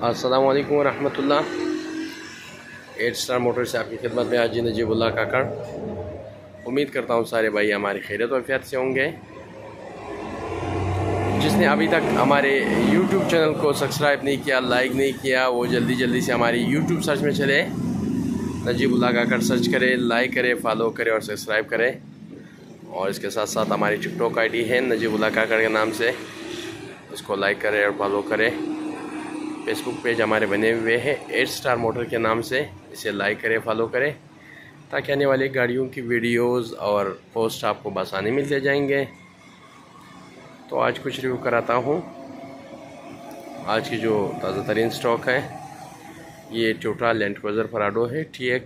अस्सलाम वालेकुम रहमतुल्लाह। 8 स्टार मोटर से आपकी खिदमत में हाजी नजीबुल्लाह काकड़। उम्मीद करता हूँ सारे भाई हमारी खैरियत और आफियत से होंगे। जिसने अभी तक हमारे YouTube चैनल को सब्सक्राइब नहीं किया, लाइक नहीं किया, वो जल्दी से हमारी YouTube सर्च में चले, नजीबुल्लाह काकड़ सर्च करे, लाइक करे, फॉलो करे और सब्सक्राइब करे। और इसके साथ साथ हमारी टिकटॉक आईडी है नजीबुल्लाह काकड़ के नाम से, इसको लाइक करे और फॉलो करे। फेसबुक पेज हमारे बने हुए हैं 8 स्टार मोटर के नाम से, इसे लाइक करें, फॉलो करें, ताकि आने वाली गाड़ियों की वीडियोस और पोस्ट आपको बसाने मिलते जाएंगे। तो आज कुछ रिव्यू कराता हूँ। आज की जो ताज़ा तरीन स्टॉक है ये टोयोटा लैंड क्रूज़र प्राडो है, TX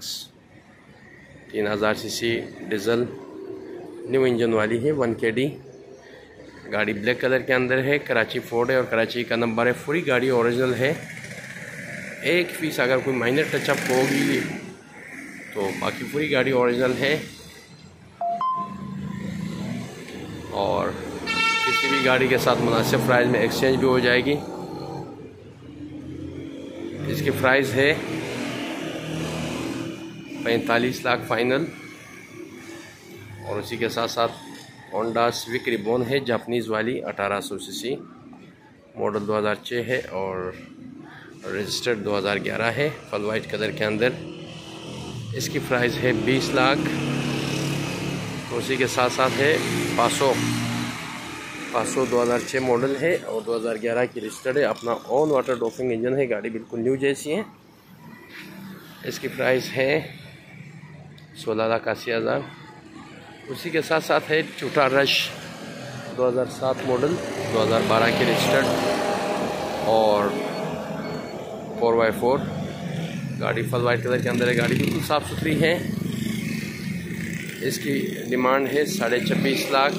3000 CC diesel new engine वाली है, 1KD गाड़ी ब्लैक कलर के अंदर है। कराची फोर्ड है और कराची का नंबर है। पूरी गाड़ी ओरिजिनल है। एक फीस अगर कोई माइनर टचअप होगी तो बाकी पूरी गाड़ी ओरिजिनल है। और किसी भी गाड़ी के साथ मुनासिब प्राइस में एक्सचेंज भी हो जाएगी। इसकी प्राइस है 45 लाख फाइनल। और उसी के साथ साथ होंडा सिविक रिबॉन है, जापानीज़ वाली, 1800 सीसी, मॉडल 2006 है और रजिस्टर्ड 2011 है, फल वाइट कलर के अंदर। इसकी प्राइस है 20 लाख। तो उसी के साथ साथ है 500 2006 मॉडल है और 2011 की रजिस्टर्ड है। अपना ओन वाटर डॉफिंग इंजन है, गाड़ी बिल्कुल न्यू जैसी है। इसकी प्राइस है 16,80,000। उसी के साथ साथ है टोयोटा रश 2007 मॉडल, 2012 की रजिस्टर्ड और 4x4 गाड़ी, फल वाइट कलर के अंदर है। गाड़ी बिल्कुल साफ़ सुथरी है। इसकी डिमांड है 26.5 लाख।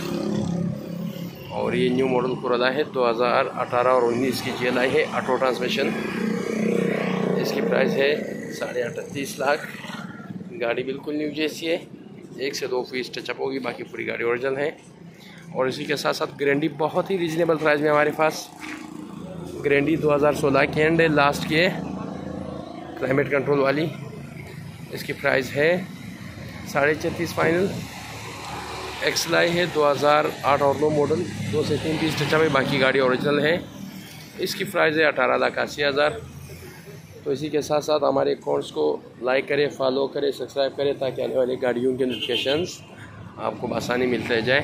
और ये न्यू मॉडल कुरादा है, 2018 और 19 की GLI है, ऑटो ट्रांसमिशन। इसकी प्राइस है 38.5 लाख। गाड़ी बिल्कुल न्यू जैसी है। 1 से 2 फीस टचअप होगी, बाकी पूरी गाड़ी ओरिजिनल है। और इसी के साथ साथ ग्रैंडी बहुत ही रीजनेबल प्राइस में हमारे पास। ग्रैंडी 2016 की एंड लास्ट की है, क्लाइमेट कंट्रोल वाली। इसकी प्राइस है 34.5 फाइनल। XLI है 2008 और 9 मॉडल, 2 से 3 पीस टचअप है, बाकी गाड़ी ओरिजिनल है। इसकी प्राइस है 18,80,000। तो इसी के साथ साथ हमारे अकाउंट्स को लाइक करें, फॉलो करें, सब्सक्राइब करें, ताकि आने वाली गाड़ियों के नोटिफिकेशंस आपको आसानी मिलते जाए।